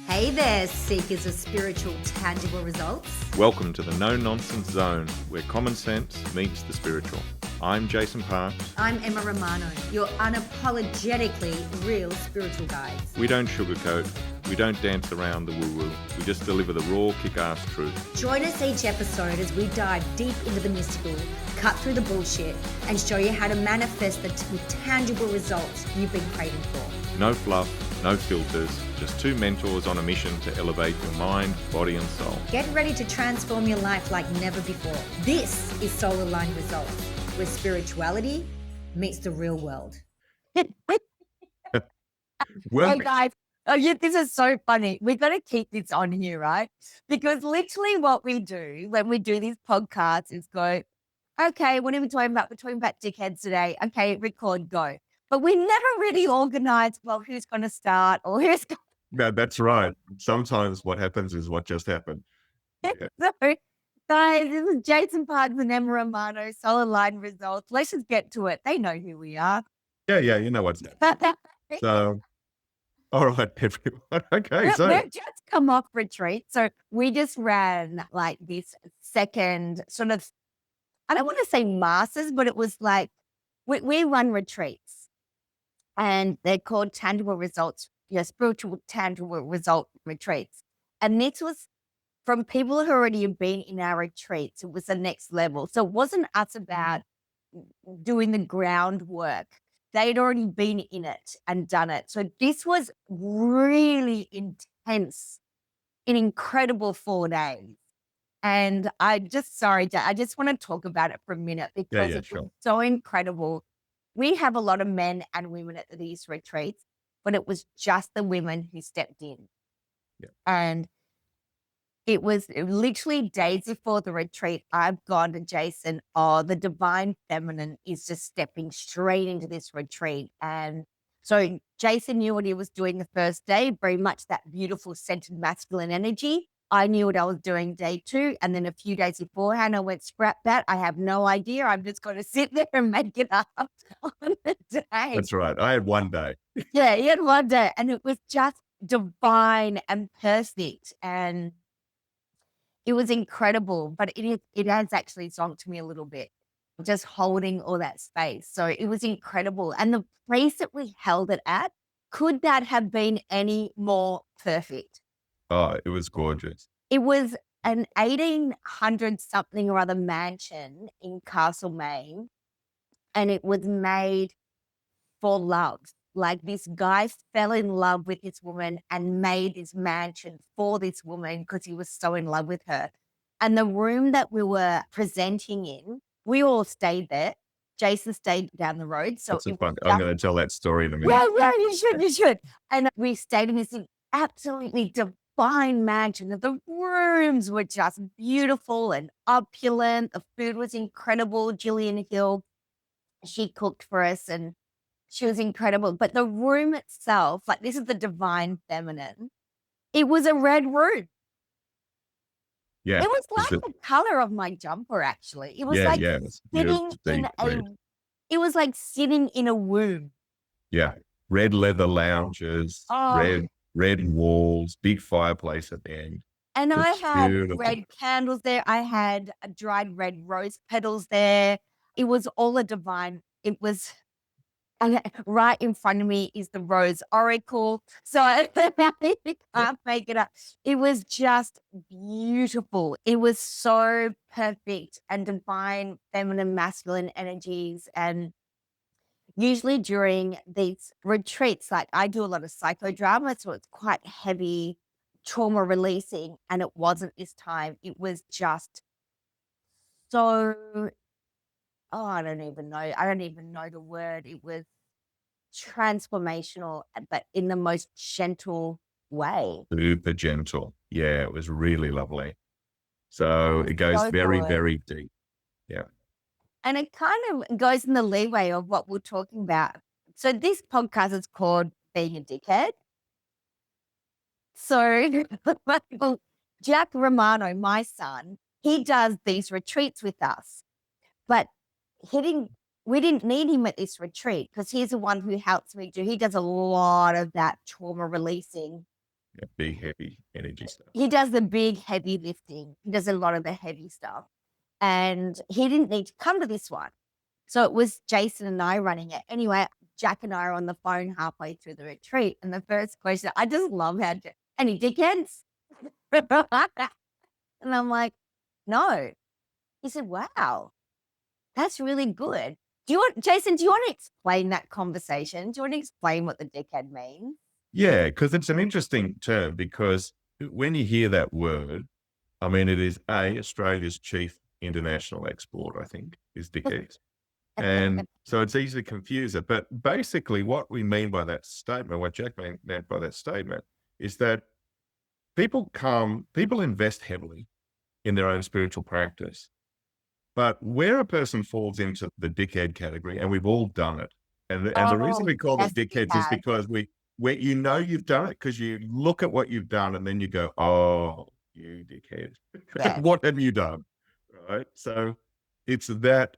Hey there, seekers of spiritual, tangible results. Welcome to the no-nonsense zone, where common sense meets the spiritual. I'm Jason Parks. I'm Emma Romano, your unapologetically real spiritual guides. We don't sugarcoat, we don't dance around the woo-woo, we just deliver the raw, kick-ass truth. Join us each episode as we dive deep into the mystical, cut through the bullshit, and show you how to manifest the tangible results you've been craving for. No fluff, no filters, just two mentors on a mission to elevate your mind, body and soul. Get ready to transform your life like never before. This is Soul Aligned Results, where spirituality meets the real world. Hey guys, this is so funny. We've got to keep this on here, right? Because literally what we do when we do these podcasts is go, okay, what are we talking about? We're talking about dickheads today. Okay, record, go. But we never really organize, well, who's going to start or who's going Yeah, that's right. Sometimes what happens is what just happened. to. So, guys, this is Jason Parks and Emma Romano, Soul Aligned Results. Let's just get to it. They know who we are. Yeah, you know what's happening. So, all right, everyone. Okay, so We've just come off retreat. So we just ran like this second sort of, I don't want to say masters, but it was like we run retreats and they're called tangible results, spiritual tangible result retreats. And this was from people who already have been in our retreats. It was the next level. So it wasn't us about doing the groundwork. They'd already been in it and done it. So this was really intense, an incredible 4 days. And I just want to talk about it for a minute because it was so incredible. We have a lot of men and women at these retreats, but it was just the women who stepped in. Yeah. And it was literally days before the retreat, I've gone to Jason, the divine feminine is just stepping straight into this retreat. And so Jason knew what he was doing the first day, very much that beautiful centered masculine energy. I knew what I was doing day 2. And then a few days beforehand, I went, scrap that. I have no idea. I'm just going to sit there and make it up on the day. that's right. I had one day. Yeah, he had one day. And it was just divine and perfect. And it was incredible, but it has actually zonked me a little bit, just holding all that space. So it was incredible. And the place that we held it at, could that have been any more perfect? Oh, it was gorgeous. It was an 1800 something or other mansion in Castlemaine, and it was made for love. Like this guy fell in love with this woman and made this mansion for this woman because he was so in love with her. And the room that we were presenting in, we all stayed there. Jason stayed down the road. So That's fun. I'm going to tell that story in a minute. yeah, you should. And we stayed in this absolutely divine mansion. The rooms were just beautiful and opulent. The food was incredible. Gillian Hill, she cooked for us and she was incredible. But the room itself, like this is the divine feminine, it was a red room. Yeah. It was like the color of my jumper, actually. It was like it was like sitting in a womb. Yeah. Red leather lounges, red walls, big fireplace at the end. And I had beautiful. red candles there. I had dried red rose petals there. It was all a divine. It was, and right in front of me is the Rose Oracle. So I can't make it up. It was just beautiful. It was so perfect and divine, feminine, masculine energies. And usually during these retreats, like I do a lot of psychodrama, so it's quite heavy, trauma releasing. And it wasn't this time. It was just so, I don't even know the word. It was transformational, but in the most gentle way. Super gentle. Yeah, it was really lovely. So it goes So very, good. very deep. Yeah. And it kind of goes in the leeway of what we're talking about. So this podcast is called Being a Dickhead. So Jack Romano, my son, he does these retreats with us, but we didn't need him at this retreat because he's the one who helps me he does a lot of that trauma releasing big, heavy energy stuff. He does the big, heavy lifting. He does a lot of the heavy stuff. And he didn't need to come to this one. So it was Jason and I running it. Anyway, Jack and I are on the phone halfway through the retreat. And the first question, I just love how, any dickheads? And I'm like, no. He said, wow, that's really good. Jason, do you want to explain that conversation? Do you want to explain what the dickhead means? Yeah, because it's an interesting term, because when you hear that word, I mean, it is Australia's chief international export, I think, is dickhead. And so it's easy to confuse it. But basically what we mean by that statement, what Jack meant by that statement, is that people invest heavily in their own spiritual practice. But where a person falls into the dickhead category, and we've all done it, and the reason we call them dickheads is because you know you've done it, because you look at what you've done and then you go, oh, you dickhead. Yeah. What have you done? Right? So it's that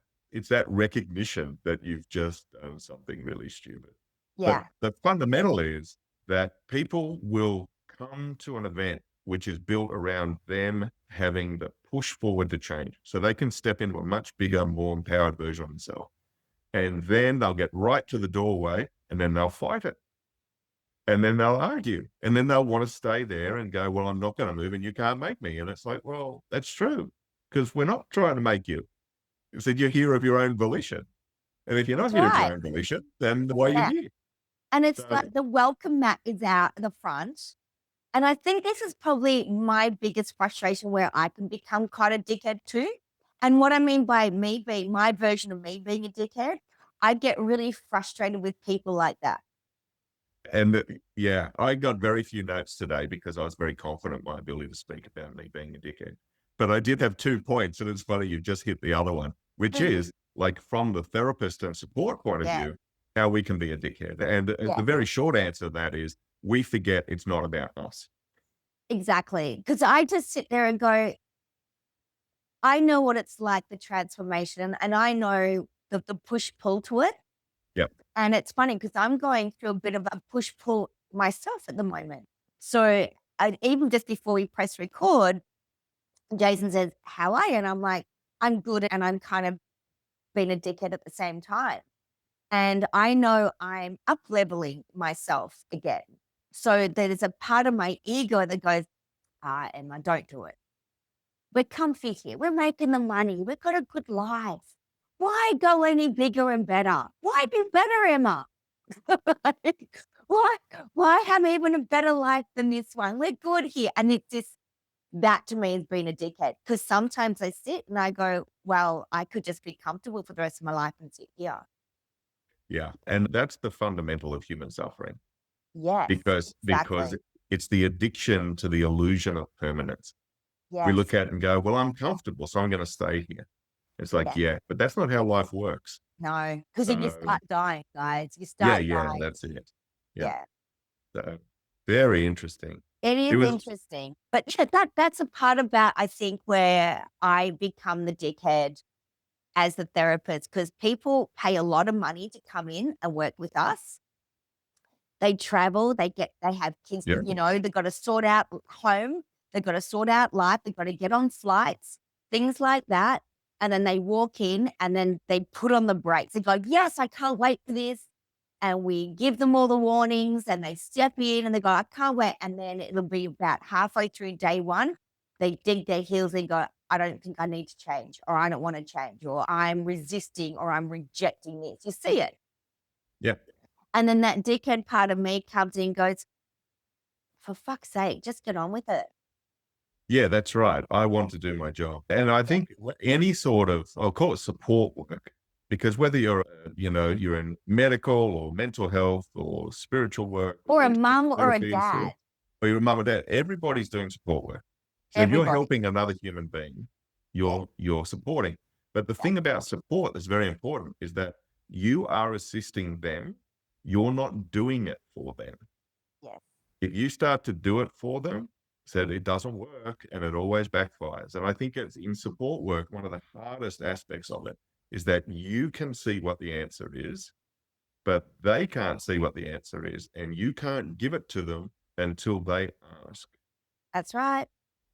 recognition that you've just done something really stupid. Yeah. But the fundamental is that people will come to an event which is built around them having the push forward to change. So they can step into a much bigger, more empowered version of themselves. And then they'll get right to the doorway, and then they'll fight it. And then they'll argue. And then they'll want to stay there and go, well, I'm not going to move and you can't make me. And it's like, well, that's true, because we're not trying to make you. You said you're here of your own volition. And if you're not here of your own volition, then why are you here? And it's like the welcome mat is out the front. And I think this is probably my biggest frustration, where I can become quite a dickhead too. And what I mean by my version of me being a dickhead, I get really frustrated with people like that. And yeah, I got very few notes today because I was very confident in my ability to speak about me being a dickhead. But I did have 2 points, and it's funny, you just hit the other one, which is like, from the therapist and support point of view, how we can be a dickhead. And the very short answer to that is, we forget it's not about us. Exactly. Because I just sit there and go, I know what it's like, the transformation, and I know the push-pull to it. Yep. And it's funny because I'm going through a bit of a push-pull myself at the moment. So even just before we press record, Jason says, how are you? And I'm like, I'm good. And I'm kind of being a dickhead at the same time. And I know I'm up-leveling myself again. So there's a part of my ego that goes, Emma, don't do it. We're comfy here. We're making the money. We've got a good life. Why go any bigger and better? Why be better, Emma? Why have even a better life than this one? We're good here. And it's just, that to me has been a dickhead, because sometimes I sit and I go, well, I could just be comfortable for the rest of my life and sit here. Yeah. And that's the fundamental of human suffering. Yes. Because it's the addiction to the illusion of permanence. Yes. We look at it and go, well, I'm comfortable, so I'm going to stay here. It's like, but that's not how life works. No, because then you start dying, guys. You start dying. Yeah, that's it. Yeah. So very interesting. It is interesting. But that's a part about, I think, where I become the dickhead as the therapist, because people pay a lot of money to come in and work with us. They travel, they have kids, you know, they've got to sort out home, they've got to sort out life, they've got to get on flights, things like that. And then they walk in and then they put on the brakes. They go, yes, I can't wait for this. And we give them all the warnings and they step in and they go, I can't wait. And then it'll be about halfway through day one, they dig their heels and go, I don't think I need to change, or I don't want to change, or I'm resisting, or I'm rejecting this. You see it. Yeah. And then that dickhead part of me comes in and goes, for fuck's sake, just get on with it. Yeah, that's right. I want to do my job. And I think any sort of, I'll call it support work, because whether you're, you're in medical or mental health or spiritual work, or a mum or a dad, or you're a mum or dad, everybody's doing support work. So if you're helping another human being, you're supporting. But the thing about support that's very important is that you are assisting them. You're not doing it for them. Yes. If you start to do it for them, said it doesn't work and it always backfires. And I think it's in support work, one of the hardest aspects of it is that you can see what the answer is, but they can't see what the answer is, and you can't give it to them until they ask. That's right.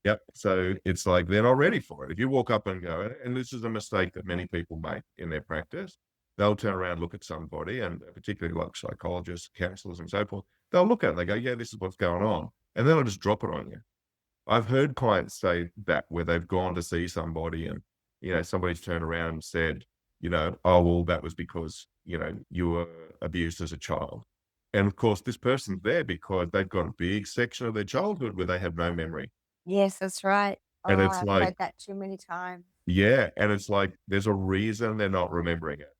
Yep. So it's like they're not ready for it. If you walk up and go, and this is a mistake that many people make in their practice, they'll turn around, look at somebody, and particularly like psychologists, counselors, and so forth, they'll look at it and they go, yeah, this is what's going on. And then they'll just drop it on you. I've heard clients say that where they've gone to see somebody and, somebody's turned around and said, oh, well, that was because, you were abused as a child. And of course, this person's there because they've got a big section of their childhood where they have no memory. Yes, that's right. And Oh, it's I've like, heard that too many times. yeah. And it's like, there's a reason they're not remembering it.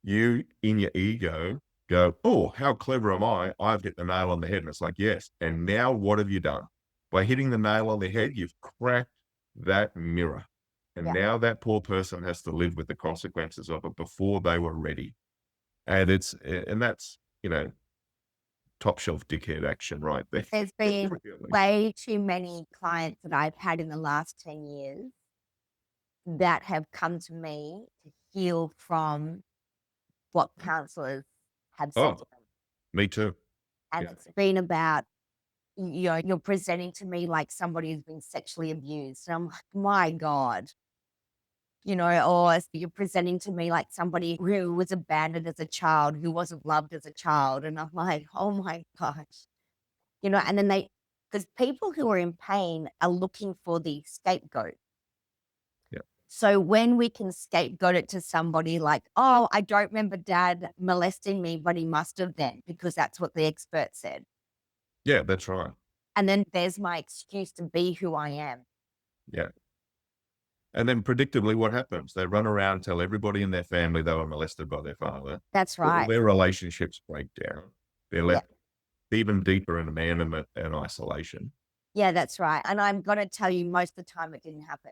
You, in your ego, go, oh, how clever am I? I've hit the nail on the head. And it's like, yes. And now what have you done? By hitting the nail on the head, you've cracked that mirror. And Yeah. now that poor person has to live with the consequences of it before they were ready. And that's, top shelf dickhead action right there. There's been Really. way too many clients that I've had in the last 10 years that have come to me to heal from what counselors have said Oh, to them. me too. And yeah. it's been about, you're presenting to me like somebody who's been sexually abused. And I'm like, my God. Or you're presenting to me like somebody who was abandoned as a child, who wasn't loved as a child. And I'm like, oh my gosh. And then because people who are in pain are looking for the scapegoat. Yeah. So when we can scapegoat it to somebody like, oh, I don't remember dad molesting me, but he must have then, because that's what the expert said. Yeah, that's right. And then there's my excuse to be who I am. Yeah. And then predictably, what happens? They run around and tell everybody in their family they were molested by their father. That's All right. their relationships break down. They're left even deeper in abandonment and isolation. Yeah, that's right. And I'm going to tell you, most of the time it didn't happen.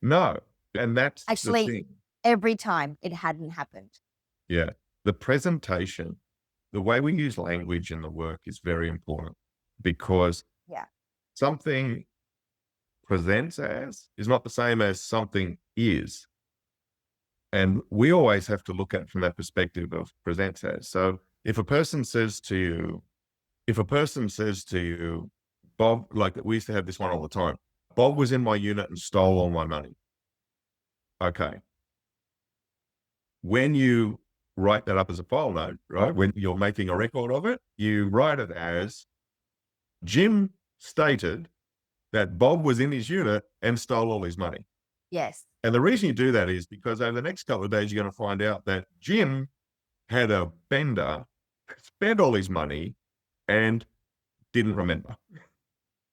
No. And that's Actually, the thing. Every time it hadn't happened. Yeah. The presentation, the way we use language in the work is very important because something presents as is not the same as something is. And we always have to look at it from that perspective of presents as. So if a person says to you, Bob, like we used to have this one all the time, Bob was in my unit and stole all my money. Okay. When you write that up as a file note, right? When you're making a record of it, you write it as Jim stated that Bob was in his unit and stole all his money. Yes. And the reason you do that is because over the next couple of days, you're going to find out that Jim had a bender, spent all his money, and didn't remember.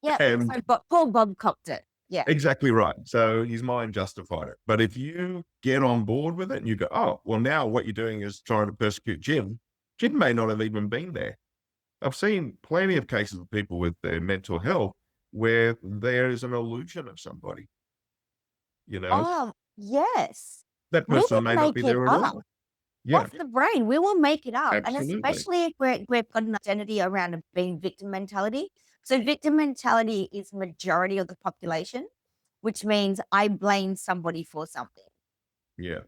Yeah. And So poor Bob copped it. Yeah. exactly right. So his mind justified it. But if you get on board with it and you go, oh, well, now what you're doing is trying to persecute Jim. Jim may not have even been there. I've seen plenty of cases of people with their mental health where there is an illusion of somebody. Oh, yes. That We person can may not make be it there at up. all. Yeah, Off the brain, we will make it up. Absolutely. And especially if we've got an identity around being victim mentality. So victim mentality is majority of the population, which means I blame somebody for something, yeah.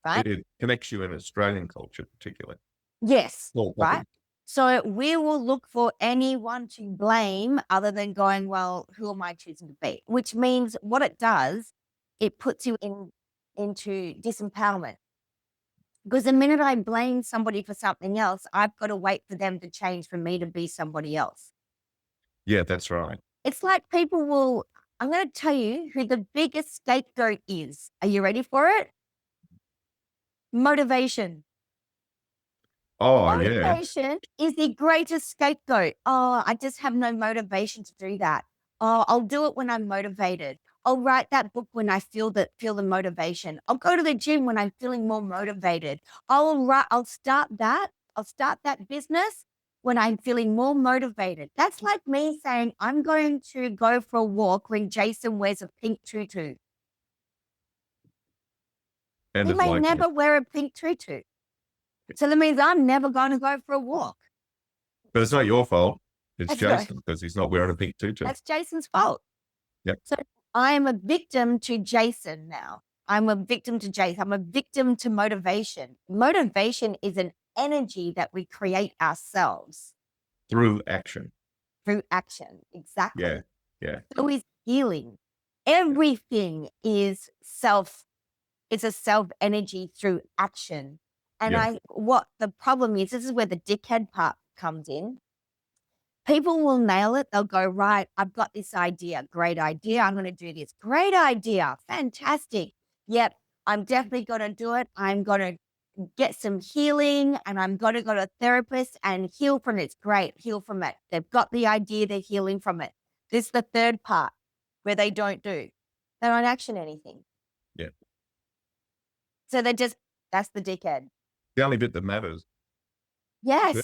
right? It connects you in Australian culture, particularly. Yes, Well, right? So we will look for anyone to blame other than going, well, who am I choosing to be? Which means what it does, it puts you into disempowerment. Because the minute I blame somebody for something else, I've got to wait for them to change for me to be somebody else. Yeah, that's right. It's like I'm going to tell you who the biggest scapegoat is. Are you ready for it? Motivation. Oh, yeah. Motivation is the greatest scapegoat. Oh, I just have no motivation to do that. Oh, I'll do it when I'm motivated. I'll write that book when I feel the motivation. I'll go to the gym when I'm feeling more motivated. I'll start that business when I'm feeling more motivated. That's like me saying I'm going to go for a walk when Jason wears a pink tutu. And He it's may like, never wear a pink tutu. So that means I'm never going to go for a walk. but it's not your fault. It's That's right. Jason because he's not wearing a pink tutu. That's Jason's fault. Yep. So I am a victim to Jason now. I'm a victim to Jason. I'm a victim to motivation. Motivation is an energy that we create ourselves Through action. through action. Exactly. Yeah. Yeah. So is healing. Everything is it's a self energy through action. And Yeah. what the problem is, this is where the dickhead part comes in. People will nail it. They'll go, right, I've got this idea. Great idea. I'm going to do this. Great idea. Fantastic. Yep. I'm definitely going to do it. I'm going to get some healing and I'm going to go to a therapist and heal from it. It's great. Heal from it. They've got the idea. They're healing from it. This is the third part where they don't do. They don't action anything. Yeah. So that's the dickhead. The only bit that matters. Yes.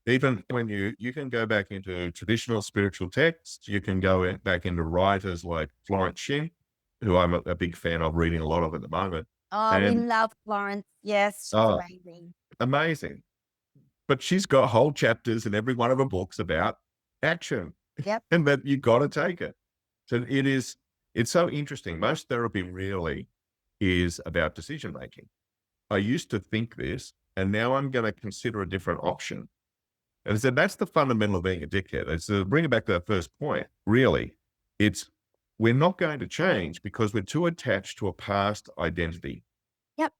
Even when you can go back into traditional spiritual texts, you can go back into writers like Florence Shin, who I'm a big fan of, reading a lot of at the moment. Oh, we And love Florence. Yes, she's amazing. Amazing. But she's got whole chapters in every one of her books about action. Yep. And that you got to take it. So it's so interesting. Most therapy really is about decision making. I used to think this, and now I'm going to consider a different option. And I said, that's the fundamental of being a dickhead. It's to bring it back to that first point. Really, we're not going to change because we're too attached to a past identity. Yep.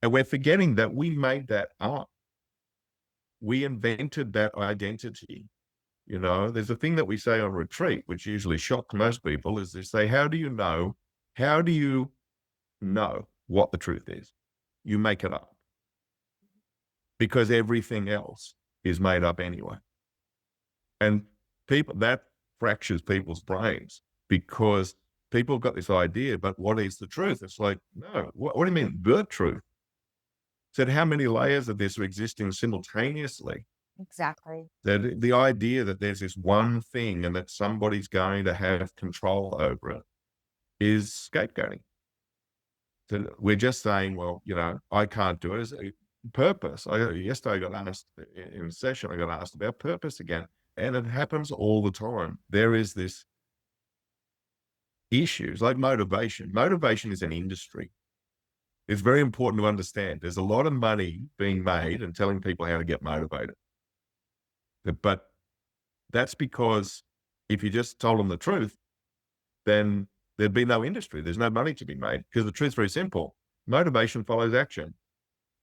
And we're forgetting that we made that up. We invented that identity. You know, there's a thing that we say on retreat, which usually shocks most people, is they say, how do you know what the truth is? You make it up. Because everything else is made up anyway. And that fractures people's brains because people have got this idea, but what is the truth? It's like, no, what do you mean the truth? Said how many layers of this are existing simultaneously? Exactly. That the idea that there's this one thing and that somebody's going to have control over it is scapegoating. So we're just saying, well, I can't do it. Purpose. Yesterday I got asked in a session, I got asked about purpose again, and it happens all the time. There is this issues like motivation. Motivation is an industry. It's very important to understand. There's a lot of money being made and telling people how to get motivated. But that's because if you just told them the truth, then there'd be no industry. There's no money to be made because the truth's very simple. Motivation follows action.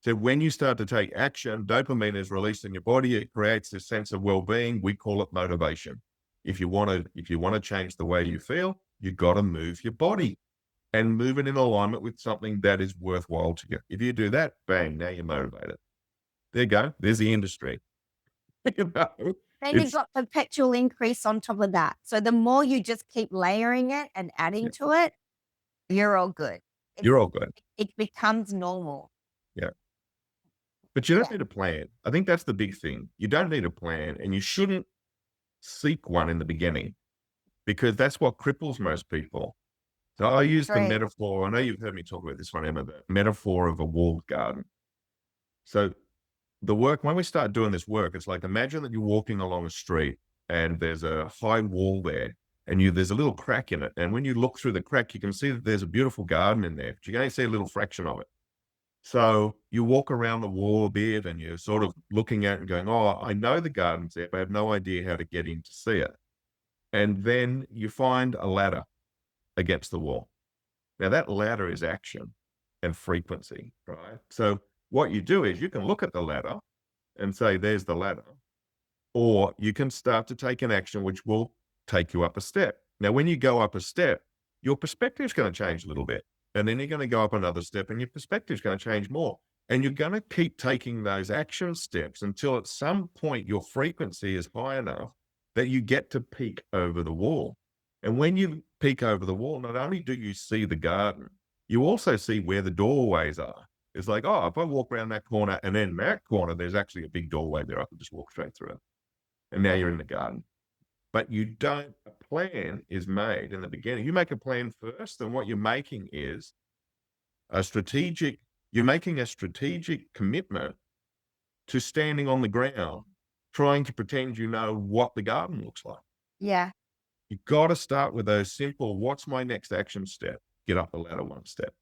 So when you start to take action, dopamine is released in your body. It creates this sense of well-being. We call it motivation. If you want to change the way you feel, you've got to move your body and move it in alignment with something that is worthwhile to you. If you do that, bang, now you're motivated. There you go. There's the industry. Then you've got perpetual increase on top of that. So the more you just keep layering it and adding to it, you're all good. You're all good. It becomes normal. Yeah. But you don't need a plan. I think that's the big thing. You don't need a plan, and you shouldn't seek one in the beginning because that's what cripples most people. So I use the metaphor. I know you've heard me talk about this one, Emma, the metaphor of a walled garden. So when we start doing this work, it's like, imagine that you're walking along a street and there's a high wall there and there's a little crack in it. And when you look through the crack, you can see that there's a beautiful garden in there, but you can only see a little fraction of it. So you walk around the wall a bit and you're sort of looking at it and going, oh, I know the garden's there, but I have no idea how to get in to see it. And then you find a ladder against the wall. Now that ladder is action and frequency, right? So what you do is you can look at the ladder and say, there's the ladder. Or you can start to take an action which will take you up a step. Now, when you go up a step, your perspective is going to change a little bit. And then you're going to go up another step and your perspective is going to change more. And you're going to keep taking those action steps until at some point your frequency is high enough that you get to peek over the wall. And when you peek over the wall, not only do you see the garden, you also see where the doorways are. It's like, oh, if I walk around that corner and then that corner, there's actually a big doorway there. I can just walk straight through it. And now you're in the garden. But a plan is made in the beginning. You make a plan first, and what you're making is you're making a strategic commitment to standing on the ground, trying to pretend you know what the garden looks like. Yeah. You've got to start with those simple, what's my next action step? Get up the ladder one step.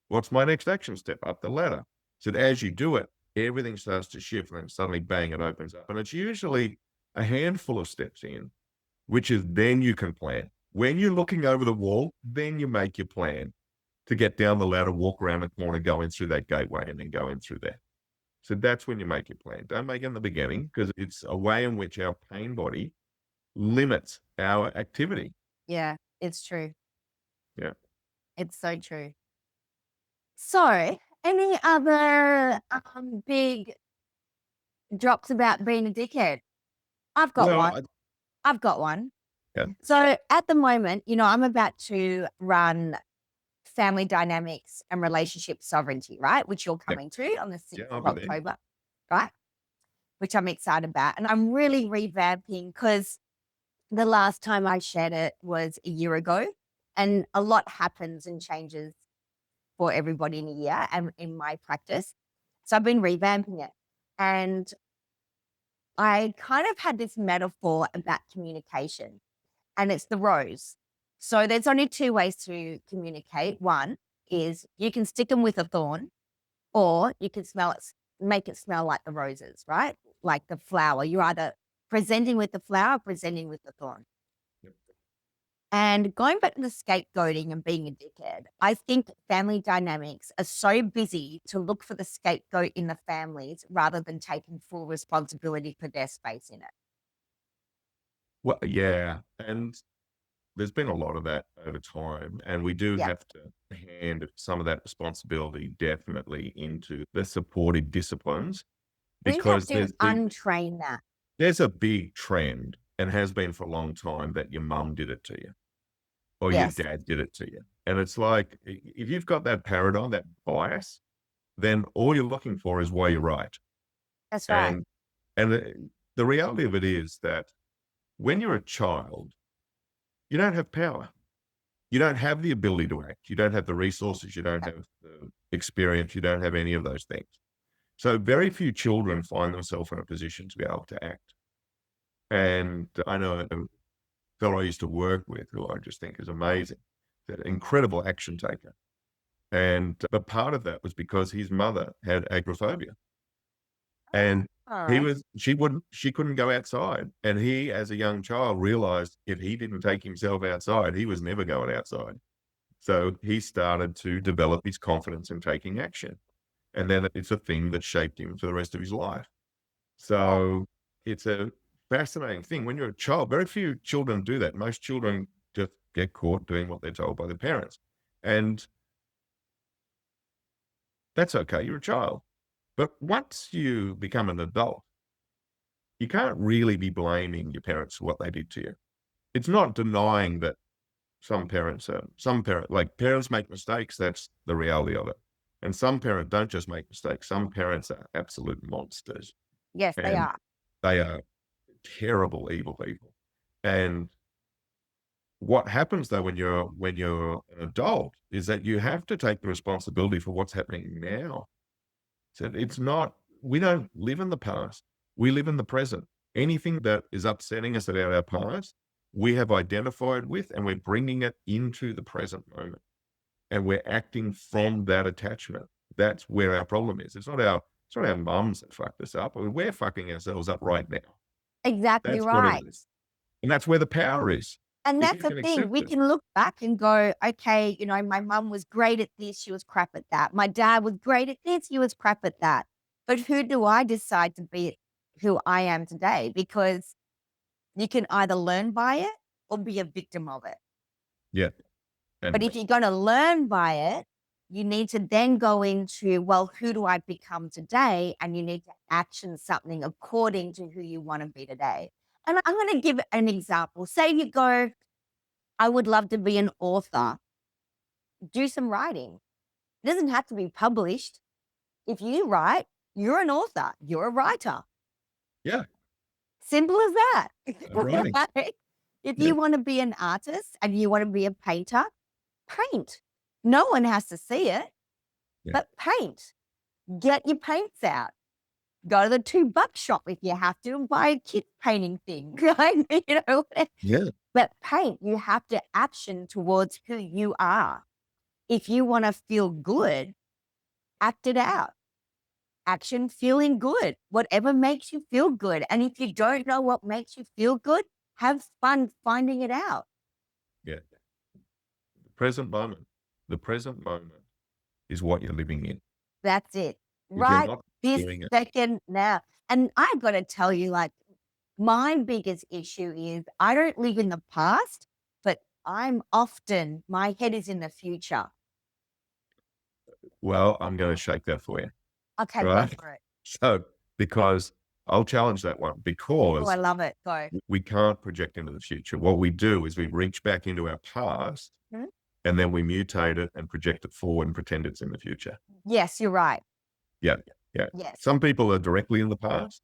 What's my next action step? Up the ladder. So that as you do it, everything starts to shift and then suddenly bang, it opens up. And it's usually a handful of steps in, which is then you can plan. When you're looking over the wall, then you make your plan to get down the ladder, walk around the corner, go in through that gateway, and then go in through there. So that's when you make your plan. Don't make it in the beginning, because it's a way in which our pain body limits our activity. Yeah, it's true. Yeah. It's so true. So, any other big drops about being a dickhead? I've got Well, one. I've got one. Yeah. So at the moment, I'm about to run family dynamics and relationship sovereignty, right? Which you're coming to on the 6th I'll of be there. October, right? Which I'm excited about. And I'm really revamping, because the last time I shared it was a year ago, and a lot happens and changes for everybody in a year and in my practice. So I've been revamping it. And I kind of had this metaphor about communication, and it's the rose. So there's only two ways to communicate. One is you can stick them with a thorn, or you can make it smell like the roses, right? Like the flower. You're either presenting with the flower, or presenting with the thorn. Yep. And going back to the scapegoating and being a dickhead, I think family dynamics are so busy to look for the scapegoat in the families rather than taking full responsibility for their space in it. Well, yeah. And there's been a lot of that over time. And we do Yeah. have to hand some of that responsibility definitely into the supportive disciplines, We have because to untrain that. there's a big trend, and has been for a long time, that your mum did it to you, or Yes. your dad did it to you. And it's like, if you've got that paradigm, that bias, then all you're looking for is why you're right. That's right. And the reality of it is that when you're a child, you don't have power. You don't have the ability to act. You don't have the resources. You don't have the experience. You don't have any of those things. So very few children find themselves in a position to be able to act. And I know a fellow I used to work with, who I just think is amazing, that incredible action taker. But part of that was because his mother had agoraphobia. And All right. she couldn't go outside. And he, as a young child, realized if he didn't take himself outside, he was never going outside. So he started to develop his confidence in taking action. And then it's a thing that shaped him for the rest of his life. So it's a fascinating thing. When you're a child, very few children do that. Most children just get caught doing what they're told by their parents. And that's okay. You're a child. But once you become an adult, you can't really be blaming your parents for what they did to you. It's not denying that parents make mistakes. That's the reality of it. And some parents don't just make mistakes. Some parents are absolute monsters. Yes, they And are. they are terrible, evil people. And what happens though when you're an adult is that you have to take the responsibility for what's happening now. So we don't live in the past. We live in the present. Anything that is upsetting us about our past, we have identified with, and we're bringing it into the present moment. And we're acting from that attachment. That's where our problem is. It's not our mums that fucked us up. I mean, we're fucking ourselves up right now. Exactly That's what right. it is. And that's where the power is. And If that's you the can thing. accept We it. can look back and go, okay, my mum was great at this. She was crap at that. My dad was great at this. He was crap at that. But who do I decide to be who I am today? Because you can either learn by it or be a victim of it. Yeah. But And if you're going to learn by it, you need to then go into, well, who do I become today? And you need to action something according to who you want to be today. And I'm going to give an example. Say you go, I would love to be an author. Do some writing. It doesn't have to be published. If you write, you're an author. You're a writer. yeah, Simple as that. writing. Right? If Yeah. you want to be an artist and you want to be a painter, paint. No one has to see it, Yeah. but paint. Get your paints out. Go to the $2 shop if you have to and buy a kit painting thing, right? Yeah. But paint, you have to action towards who you are. If you want to feel good, act it out. action, feeling good, whatever makes you feel good. And if you don't know what makes you feel good, have fun finding it out. Yeah. The present moment is what you're living in. That's it. If you're Right not this doing it, second now. And I've got to tell you, like, my biggest issue is I don't live in the past, but my head is in the future. well, I'm going to shake that for you. Okay, go Right? for it. So, because I'll challenge that one, Oh, because I love it. Go. we can't project into the future. What we do is we reach back into our past Mhm. and then we mutate it and project it forward and pretend it's in the future. Yes, you're right. Yeah. Yeah. Yes. Some people are directly in the past.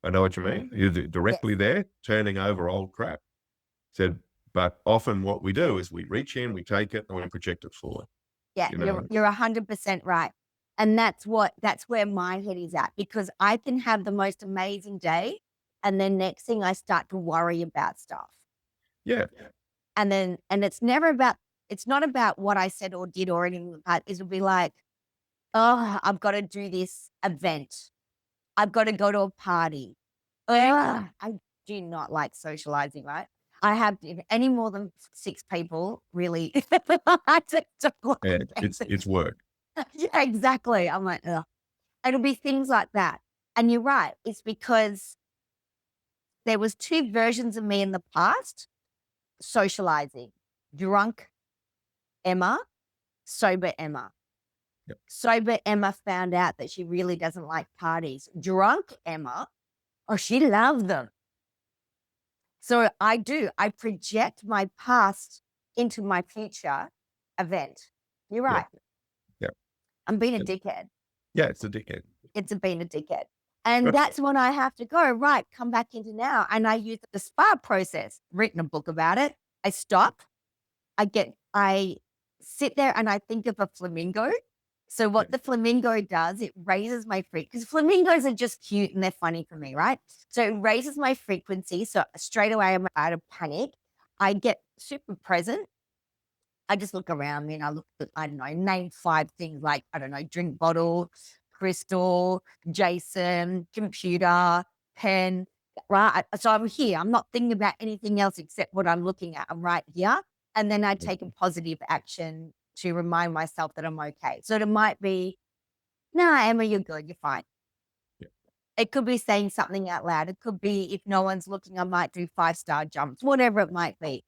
I know what you mean. You're directly there, turning over old crap. Said, but often what we do is we reach in, we take it, and we project it forward. Yeah, You know? you're 100% right. And that's where my head is at, because I can have the most amazing day, and then next thing I start to worry about stuff. Yeah. And it's not about what I said or did or anything like that. It'll be like, oh, I've got to do this event. I've got to go to a party. Ugh, I do not like socializing, right? I have if any more than 6 people, really. I just don't like And it. it's work. Yeah, exactly. I'm like, ugh. It'll be things like that. And you're right. It's because there was 2 versions of me in the past socializing. Drunk Emma, sober Emma. Yep. Sober Emma found out that she really doesn't like parties. Drunk Emma, oh, she loved them. So I project my past into my future event. You're right. Yeah. I'm being a Yeah. dickhead. Yeah, it's a dickhead. It's being a dickhead. And that's when I have to go, right, come back into now. And I use the SPA process, written a book about it. I stop, I sit there and I think of a flamingo. So what the flamingo does, it raises my frequency, because flamingos are just cute and they're funny for me, right? So it raises my frequency. So straight away I'm out of panic. I get super present. I just look around me and I look at, I don't know, name 5 things like, I don't know, drink bottle, crystal, Jason, computer, pen, right? So I'm here. I'm not thinking about anything else except what I'm looking at. I'm right here. And then I take a positive action to remind myself that I'm okay. So it might be, nah, Emma, you're good. You're fine. Yeah. It could be saying something out loud. It could be, if no one's looking, I might do 5-star jumps, whatever it might be.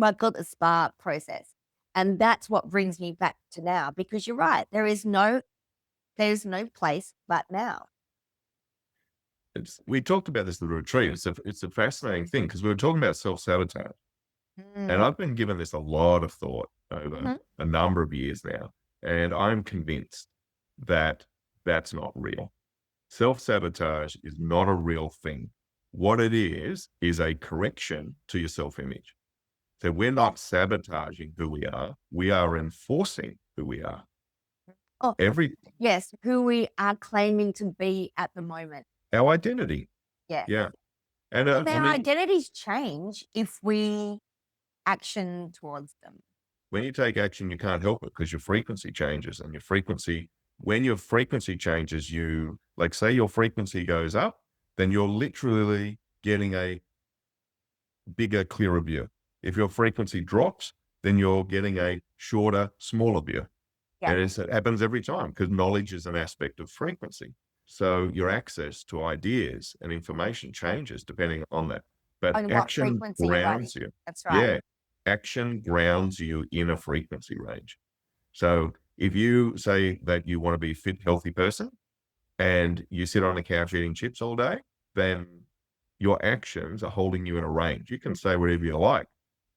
I call it the SPA process. And that's what brings me back to now, because you're right. There's no place but now. We talked about this at the retreat. It's a fascinating thing, because we were talking about self-sabotage. And I've been given this a lot of thought over a number of years now. And I'm convinced that that's not real. Self-sabotage is not a real thing. What it is a correction to your self-image. So we're not sabotaging who we are enforcing who we are. Oh, yes, who we are claiming to be at the moment. Our identity. Yes. Yeah. And But their identities change if we action towards them. when you take action, you can't help it, because your frequency changes, and when your frequency changes, like say your frequency goes up, then you're literally getting a bigger, clearer view. If your frequency drops, then you're getting a shorter, smaller view. Yeah. And it happens every time, because knowledge is an aspect of frequency. So your access to ideas and information changes depending on that. But On what action frequency you're grounds running. you. That's right. Yeah. Action grounds you in a frequency range. So if you say that you want to be a fit, healthy person, and you sit on the couch eating chips all day, then your actions are holding you in a range. You can say whatever you like,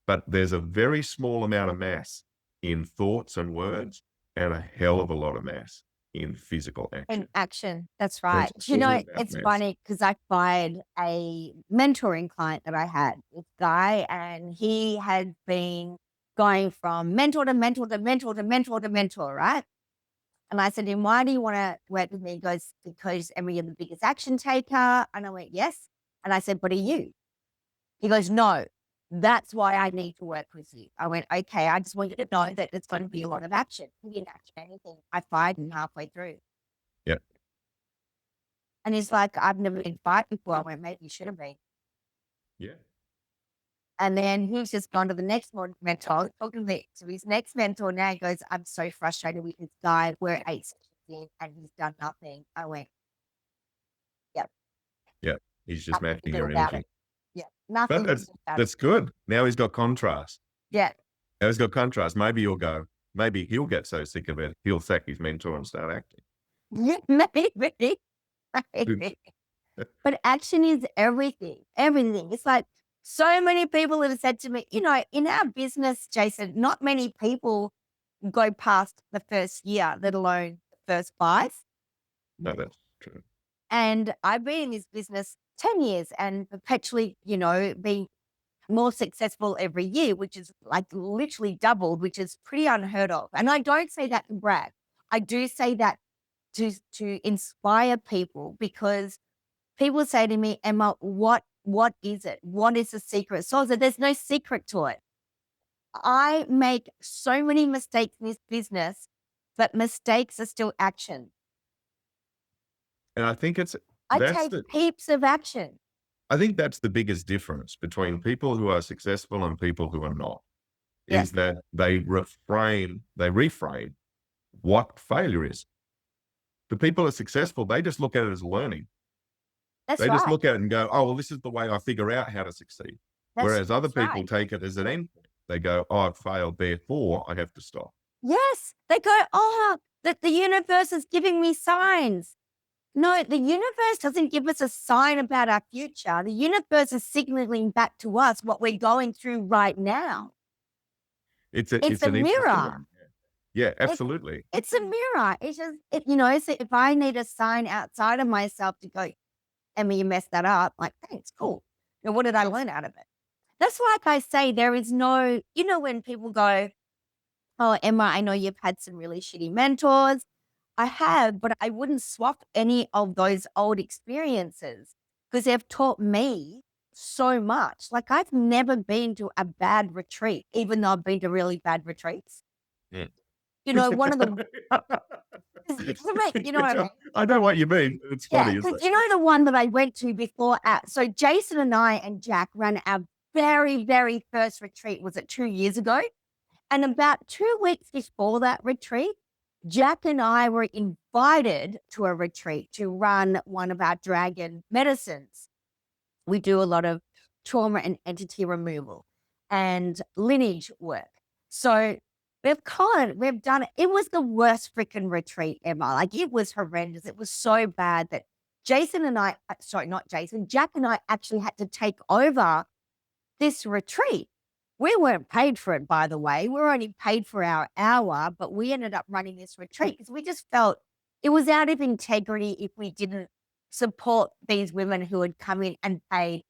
but there's a very small amount of mass in thoughts and words, and a hell of a lot of mass in physical action. In action. That's right. It's You know, all about it's mass. funny, because I fired a mentoring client that I had, this guy, and he had been going from mentor to mentor to mentor to mentor to mentor, right? And I said to him, why do you want to work with me? He goes, because Emma, you're the biggest action taker. And I went, yes. And I said, but are you? He goes, no, that's why I need to work with you. I went, okay, I just want you to know that it's going to be a lot of action. He didn't action anything. I fired him halfway through. Yeah. And he's like, I've never been fired before. I went, maybe you should have been. Yeah. And then he's just gone to the next mentor, talking to his next mentor now. He goes, I'm so frustrated with this guy. We're 8 sessions in and he's done nothing. I went, yep. Yeah. He's just Nothing to matching do your about energy. it. Yeah. Nothing But to do about it. that's good. Now he's got contrast. Yeah. Now he's got contrast. Maybe he'll get so sick of it, he'll sack his mentor and start acting. Yeah, maybe. Maybe. But action is everything. Everything. It's like so many people have said to me, in our business, Jason, not many people go past the first year, let alone the first 5. No, that's true. And I've been in this business 10 years and perpetually, being more successful every year, which is like literally doubled, which is pretty unheard of. And I don't say that to brag. I do say that to inspire people, because people say to me, Emma, what is it? What is the secret sauce? There's no secret to it. I make so many mistakes in this business, but mistakes are still action. And I think I take heaps of action. I think that's the biggest difference between people who are successful and people who are not, Yes. is that they reframe what failure is. The people who are successful, they just look at it as learning. That's They right. just look at it and go, oh, well, this is the way I figure out how to succeed. Whereas other people right. take it as an end. They go, oh, I've failed, therefore I have to stop. Yes. They go, oh, that the universe is giving me signs. No, the universe doesn't give us a sign about our future. The universe is signaling back to us what we're going through right now. It's a an mirror. one. Yeah, absolutely. It's a mirror. It's just, so if I need a sign outside of myself to go, Emma, you messed that up. Like, thanks, cool. Now, what did I learn out of it? That's like I say, there is no, when people go, oh, Emma, I know you've had some really shitty mentors. I have, but I wouldn't swap any of those old experiences because they've taught me so much. Like, I've never been to a bad retreat, even though I've been to really bad retreats. Yeah. One of the, I know what you mean. It's funny. because the one that I went to before. So Jason and I and Jack ran our very, very first retreat. Was it 2 years ago? And about 2 weeks before that retreat, Jack and I were invited to a retreat to run one of our dragon medicines. We do a lot of trauma and entity removal and lineage work. So we've done it. It was the worst freaking retreat ever. Like, it was horrendous. It was so bad that Jack and I actually had to take over this retreat. We weren't paid for it, by the way. We were only paid for our hour, but we ended up running this retreat because we just felt it was out of integrity if we didn't support these women who had come in and paid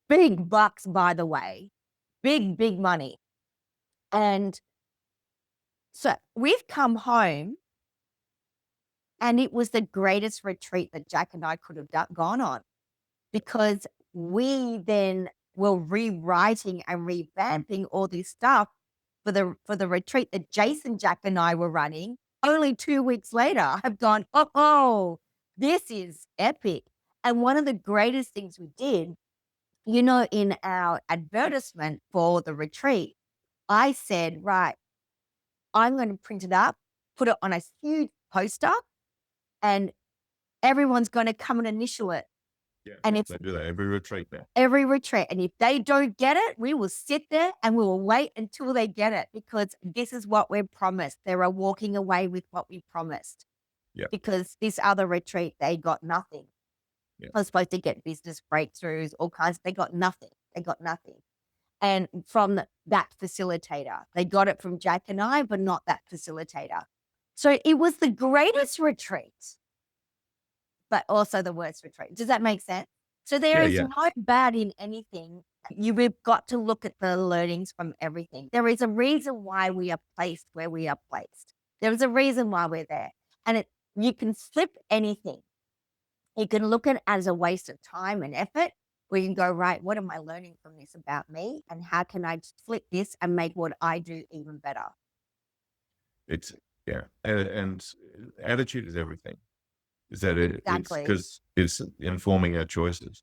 big bucks, by the way, big money. And so we've come home, and it was the greatest retreat that Jack and I could have gone on, because we then were rewriting and revamping all this stuff for the retreat that Jason, Jack, and I were running. Only 2 weeks later, I've gone, oh, this is epic. And one of the greatest things we did, in our advertisement for the retreat, I said, right, I'm going to print it up, put it on a huge poster, and everyone's going to come and initial it. Yeah, and if they do that every retreat now. Every retreat. And if they don't get it, we will sit there and we will wait until they get it, because this is what we're promised. They are walking away with what we promised. Yeah. Because this other retreat, they got nothing. Yeah. I was supposed to get business breakthroughs, all kinds. They got nothing. And from that facilitator, they got it from Jack and I, but not that facilitator. So it was the greatest retreat, but also the worst retreat. Does that make sense? So there is no bad in anything. We've got to look at the learnings from everything. There is a reason why we are placed where we are placed. There is a reason why we're there. And you can flip anything. You can look at it as a waste of time and effort, or you can go, right, what am I learning from this about me? And how can I flip this and make what I do even better? And attitude is everything. Is that it's Exactly. because it's informing our choices.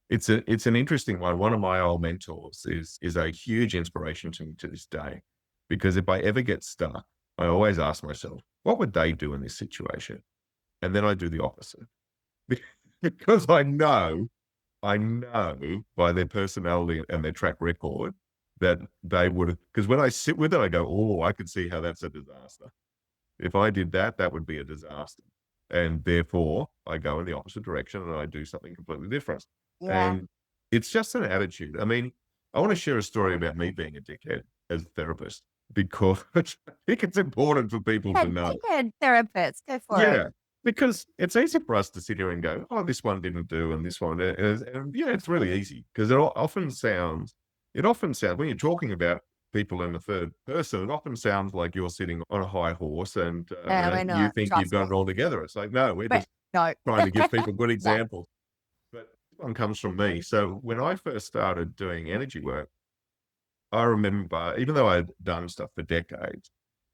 It's an interesting one. One of my old mentors is a huge inspiration to me to this day, because if I ever get stuck, I always ask myself, what would they do in this situation? And then I do the opposite because I know by their personality and their track record that they would, because when I sit with it, I go, oh, I could see how that's a disaster. If I did that, that would be a disaster. And therefore, I go in the opposite direction and I do something completely different. Yeah. And it's just an attitude. I mean, I want to share a story about me being a dickhead as a therapist, because I think it's important for people to know. Dickhead therapist, go for it. Yeah, because it's easy for us to sit here and go, "Oh, this one didn't do, and this one did," and yeah, it's really easy because it often sounds when you're talking about people in the third person, it often sounds like you're sitting on a high horse and We're you not. think you've Trust got me. it all together. It's like, no, we're But just no. trying to give people good Yeah. examples. But this one comes from me. So when I first started doing energy work, I remember, even though I'd done stuff for decades,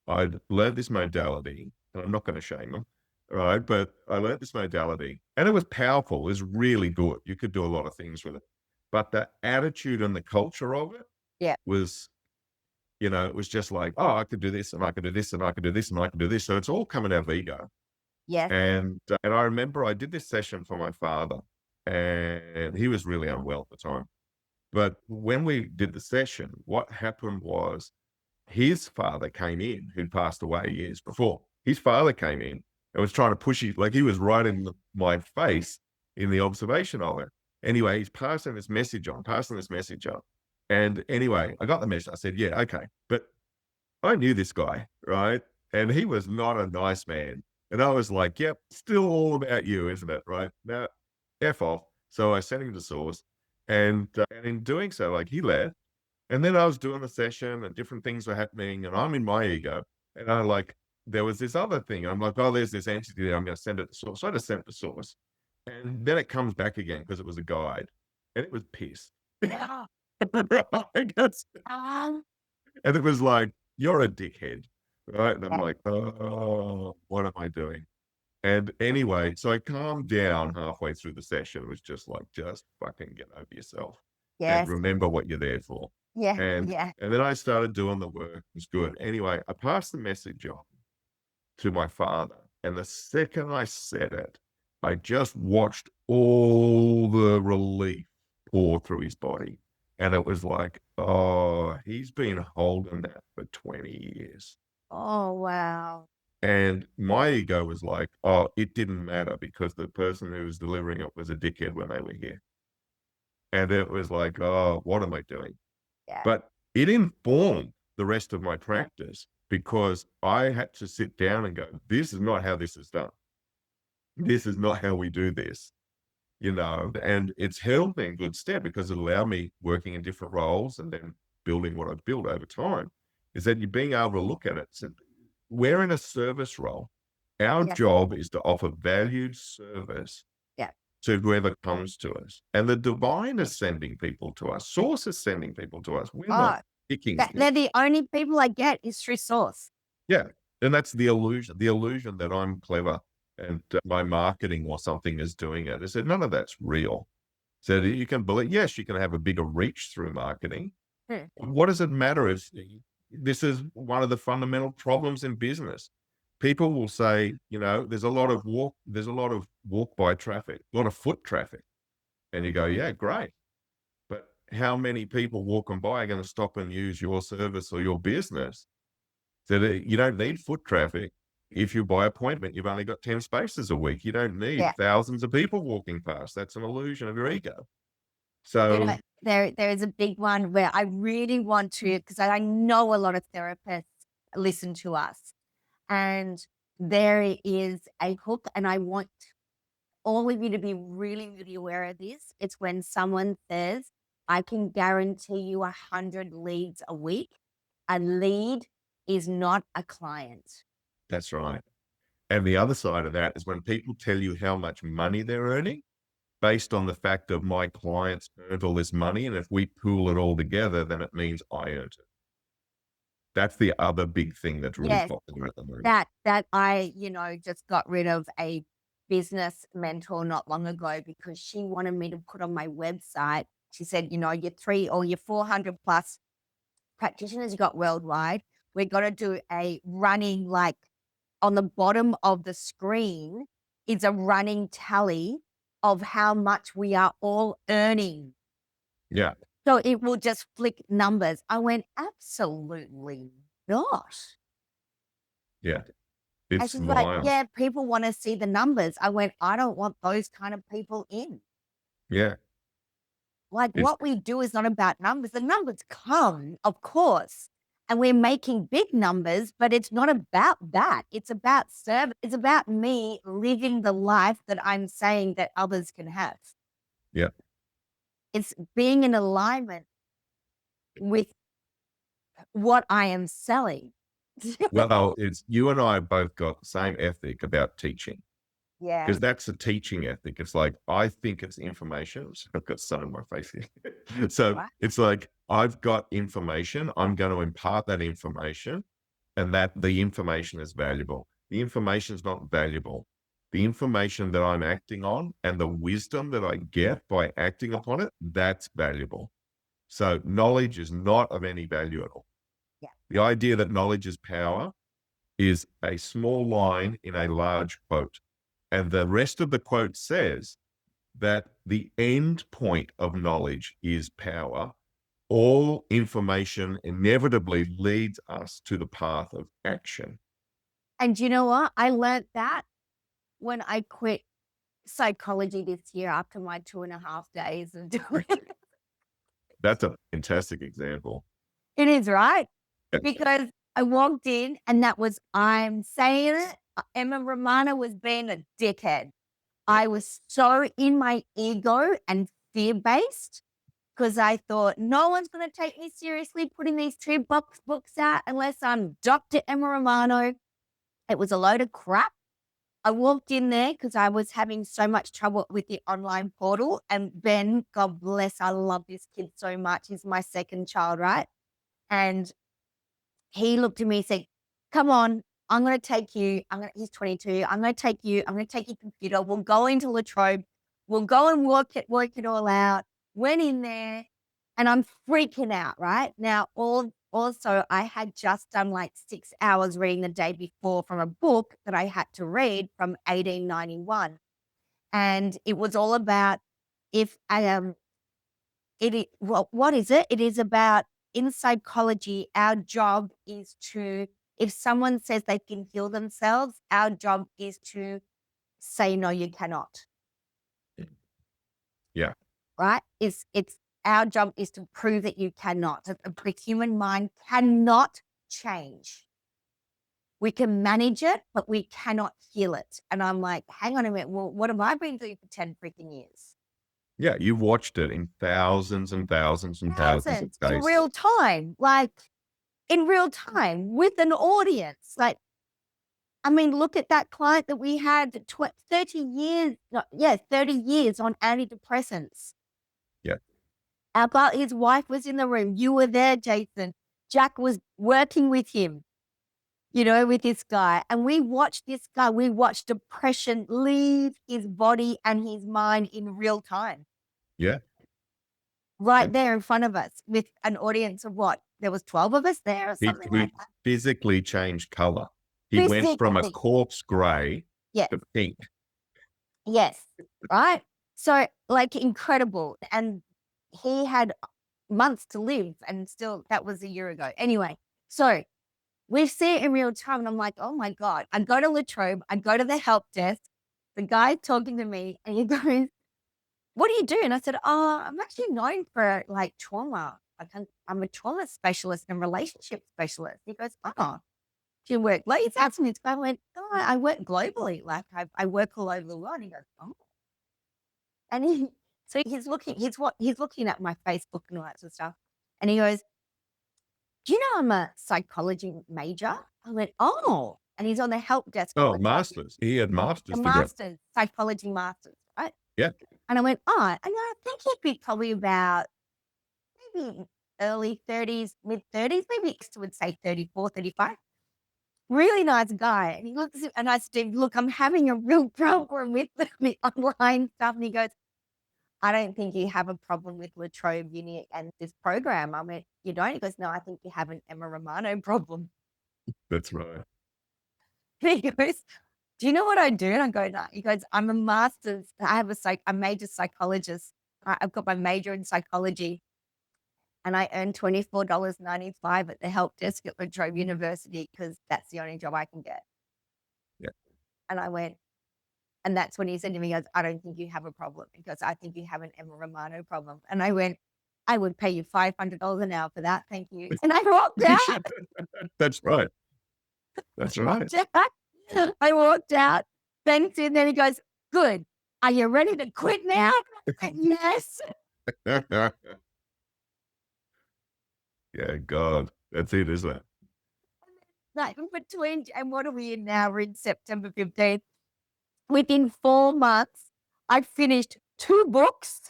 I'd learned this modality, and I'm not going to shame them, right? But I learned this modality, and it was powerful. It was really good. You could do a lot of things with it. But the attitude and the culture of it Yeah. was, it was just like, oh, I could do this, and I could do this, and I could do this, and I could do this. So it's all coming out of ego. Yes. And I remember I did this session for my father, and he was really unwell at the time. But when we did the session, what happened was his father came in, who'd passed away years before. His father came in and was trying to push it, like he was right in my face in the observation of it. Anyway, he's passing this message on. And anyway, I got the message. I said, yeah, okay. But I knew this guy, right? And he was not a nice man. And I was like, yep, still all about you, isn't it? Right? Now, F off. So I sent him to source. And in doing so, like, he left. And then I was doing the session and different things were happening, and I'm in my ego. And there was this other thing. I'm like, oh, there's this entity there. I'm going to send it to source. So I just sent it to source. And then it comes back again because it was a guide. And it was pissed. And it was like, you're a dickhead, right? And I'm like, oh, what am I doing? And anyway, so I calmed down halfway through the session. It was just like, just fucking get over yourself and Yes. remember what you're there for. Yeah. And Yeah. and then I started doing the work. It was good. Anyway, I passed the message on to my father. And the second I said it, I just watched all the relief pour through his body. And it was like, oh, he's been holding that for 20 years. Oh, wow. And my ego was like, oh, it didn't matter because the person who was delivering it was a dickhead when they were here. And it was like, oh, what am I doing? Yeah. But it informed the rest of my practice because I had to sit down and go, this is not how this is done. This is not how we do this, and it's held me in good stead because it allowed me working in different roles and then building what I've built over time is that you're being able to look at it. So we're in a service role. Our job is to offer valued service to whoever comes to us. And the divine is sending people to us. Source is sending people to us. We're not picking. They're the only people I get is through source. Yeah. And that's the illusion that I'm clever and my marketing or something is doing it. I said, none of that's real. So you can believe, yes, you can have a bigger reach through marketing. What does it matter if this is one of the fundamental problems in business? People will say, there's a lot of walk by traffic, a lot of foot traffic. And you go, yeah, great. But how many people walking by are going to stop and use your service or your business? So you don't need foot traffic. If you by appointment, you've only got 10 spaces a week. You don't need thousands of people walking past. That's an illusion of your ego. So there is a big one where I really want to, because I know a lot of therapists listen to us. And there is a hook, and I want all of you to be really, really aware of this. It's when someone says, I can guarantee you 100 leads a week. A lead is not a client. That's right. And the other side of that is when people tell you how much money they're earning based on the fact that my clients earned all this money. And if we pool it all together, then it means I earned it. That's the other big thing that's really popular at the moment. That I, just got rid of a business mentor not long ago because she wanted me to put on my website. She said, you know, your 400 plus practitioners you got worldwide, we're going to do a running, like on the bottom of the screen is a running tally of how much we are all earning. Yeah. So it will just flick numbers. I went, absolutely not. Yeah. And It's she's like, wild. yeah, people want to see the numbers. I went, I don't want those kind of people in. Yeah. Like It's, what we do is not about numbers. The numbers come, of course, and we're making big numbers, but it's not about that. It's about service. It's about me living the life that I'm saying that others can have. yeah. It's being in alignment with what I am selling. Well, it's you and I both got the same ethic about teaching. Yeah. Because that's a teaching ethic. It's like, I think it's information. I've got sun on my face here. So Right. it's like, I've got information. I'm going to impart that information, and that the information is valuable. The information is not valuable. The information that I'm acting on and the wisdom that I get by acting upon it, that's valuable. So knowledge is not of any value at all. Yeah. The idea that knowledge is power is a small line in a large quote. And the rest of the quote says that the end point of knowledge is power. All information inevitably leads us to the path of action. And you know what? I learned that when I quit psychology this year after my 2.5 days of doing it. That's a fantastic example. It is, right? Because I walked in and that was, I'm saying it, Emma Romano was being a dickhead. I was so in my ego and fear-based because I thought no one's going to take me seriously putting these 2 books out unless I'm Dr. Emma Romano. It was a load of crap. I walked in there because I was having so much trouble with the online portal. And Ben, God bless, I love this kid so much. He's my second child, right? And he looked at me and said, come on, I'm going to take you. He's 22. I'm going to take you. I'm going to take your computer. We'll go into Latrobe. We'll go and work it all out. Went in there and I'm freaking out, right? Now, also, I had just done like 6 hours reading the day before from a book that I had to read from 1891. And it was all about what is it? It is about, in psychology, our job is to, if someone says they can heal themselves, our job is to say, no, you cannot. Yeah. Right? It's our job is to prove that you cannot. The human mind cannot change. We can manage it, but we cannot heal it. And I'm like, hang on a minute. Well, what have I been doing for 10 freaking years? Yeah. You watched it in thousands and thousands and thousands of In cases. real time, like in real time with an audience. Like, I mean, look at that client that we had 30 years on antidepressants. Yeah. His wife was in the room. You were there, Jason. Jack was working with him, with this guy. And we watched this guy, we watched depression leave his body and his mind in real time. Yeah. Right there in front of us with an audience of what? There was 12 of us there or something like that. Physically changed color. He went from a corpse gray to pink. Yes. Right. So like incredible. And he had months to live and still that was a year ago. Anyway, so we see it in real time and I'm like, oh my God. I go to Latrobe, I go to the help desk, the guy talking to me and he goes, what do you do? And I said, oh, I'm actually known for like trauma. I'm a trauma specialist and relationship specialist. He goes, oh, do you work late? He's asking me. I went, oh, I work globally. Like I work all over the world. And he goes, oh. And he's looking at my Facebook and all that sort of stuff. And he goes, do you know I'm a psychology major? I went, oh. And he's on the help desk. Oh, masters. He had masters. Masters, psychology masters, right? Yeah. And I went, oh, and I think he'd be probably about maybe early 30s, mid 30s, maybe I would say 34, 35. really nice guy. And he looks at, and I said, look, I'm having a real problem with the online stuff. And he goes, I don't think you have a problem with La Trobe Uni and this program. I went, you don't? He goes, no, I think you have an Emma Romano problem. That's right. And he goes, do you know what I do? And I go, no. He goes, I'm a master's. I have a major psychologist. I've got my major in psychology. And I earn $24.95 at the help desk at La Trobe University because that's the only job I can get. Yeah. And I went, and that's when he said to me, he goes, I don't think you have a problem. He goes, I think you have an Emma Romano problem. And I went, I would pay you $500 an hour for that. Thank you. And I walked out. That's right. That's right. I walked out. Then he goes, good. Are you ready to quit now? Yes. Yeah, God. That's it, isn't it? Like between, and what are we in now? We're in September 15th. Within 4 months, I finished 2 books,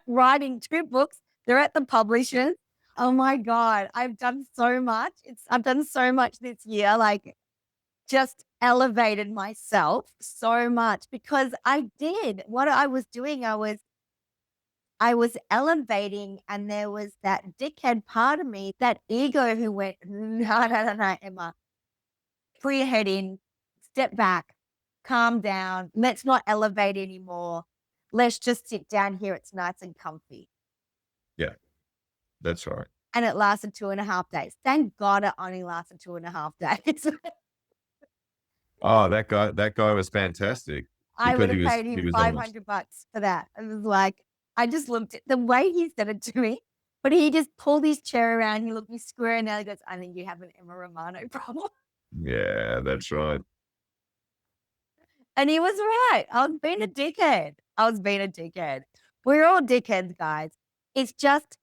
writing 2 books. They're at the publishers. Oh my God. I've done so much. I've done so much this year. Like, just elevated myself so much because I did what I was doing. I was elevating, and there was that dickhead part of me, that ego who went, no, Emma, pull your head in, step back, calm down. Let's not elevate anymore. Let's just sit down here. It's nice and comfy. Yeah, that's right. And it lasted 2.5 days. Thank God it only lasted 2.5 days. Oh, that guy was fantastic. I would have Because paid he him was honest. $500 for that. It was like, I just looked at the way he said it to me, but he just pulled his chair around. He looked me square and he goes, I think you have an Emma Romano problem. Yeah, that's right. And he was right. I was being a dickhead. We're all dickheads, guys. It's just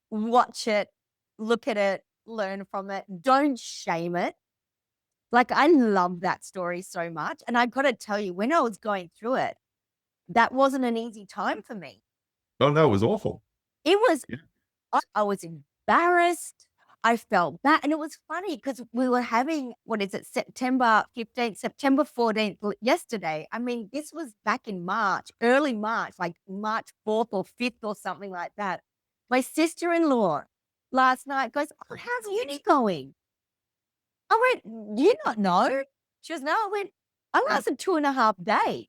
watch it, look at it, learn from it. Don't shame it. Like, I love that story so much. And I got to tell you, when I was going through it, that wasn't an easy time for me. Oh, no, it was awful. It was, Yeah. I was embarrassed. I felt bad. And it was funny because we were having, September 15th, September 14th, yesterday. I mean, this was back in March, early March, like March 4th or 5th or something like that. My sister-in-law last night goes, oh, how's uni going? I went, do you not know? She goes, no. I went, I lasted 2.5 days.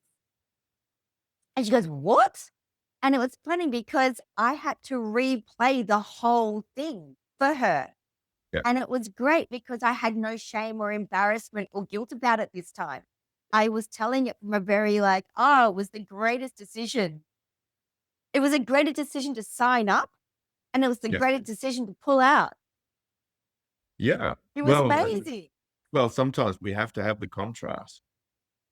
And she goes, what? And it was funny because I had to replay the whole thing for her. Yeah. And it was great because I had no shame or embarrassment or guilt about it this time. I was telling it from a very it was the greatest decision. It was a greater decision to sign up, and it was the Yeah. greatest decision to pull out. Yeah. It was amazing. Well, sometimes we have to have the contrast.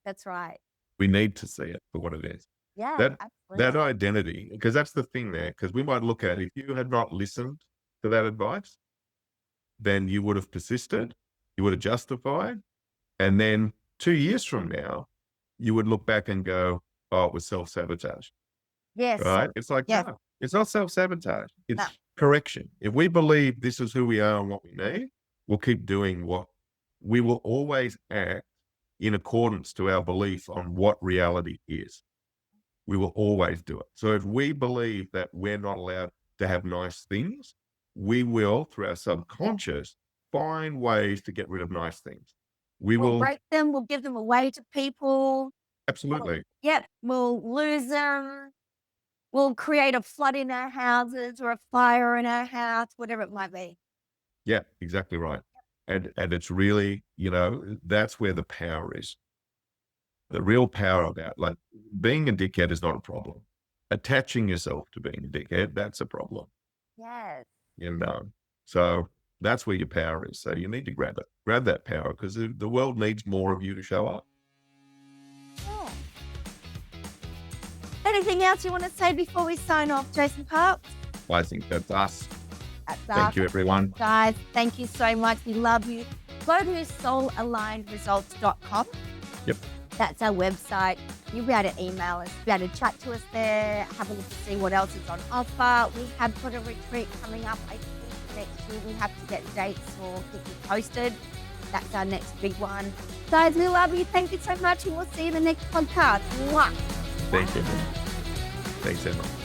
That's right. We need to see it for what it is. Yeah, That absolutely. identity, because that's the thing there, because we might look at, if you had not listened to that advice, then you would have persisted, you would have justified, and then 2 years from now, you would look back and go, oh, it was self-sabotage, Yes. right? It's like, Yes. no, it's not self-sabotage. It's No. correction. If we believe this is who we are and what we need, we'll keep doing what we will always act in accordance to our belief on what reality is. We will always do it. So if we believe that we're not allowed to have nice things, we will, through our subconscious, find ways to get rid of nice things. We'll will break them. We'll give them away to people. absolutely. Yep. We'll lose them. We'll create a flood in our houses or a fire in our house, whatever it might be. Yeah, exactly right. And it's really, that's where the power is. The real power about, like, being a dickhead is not a problem. Attaching yourself to being a dickhead, that's a problem. Yes. So that's where your power is. So you need to grab that power, because the world needs more of you to show up. Yeah. Anything else you want to say before we sign off, Jason Parks? I think that's us. That's Thank you, everyone. Guys, thank you so much. We love you. Go to soulalignedresults.com. Yep. That's our website. You'll be able to email us, be able to chat to us there, have a look to see what else is on offer. We have got a retreat coming up. I think next year we have to get dates or keep you posted. That's our next big one. Guys, we love you. Thank you so much. And we'll see you in the next podcast. Mwah. Thank you. Thanks, Emma.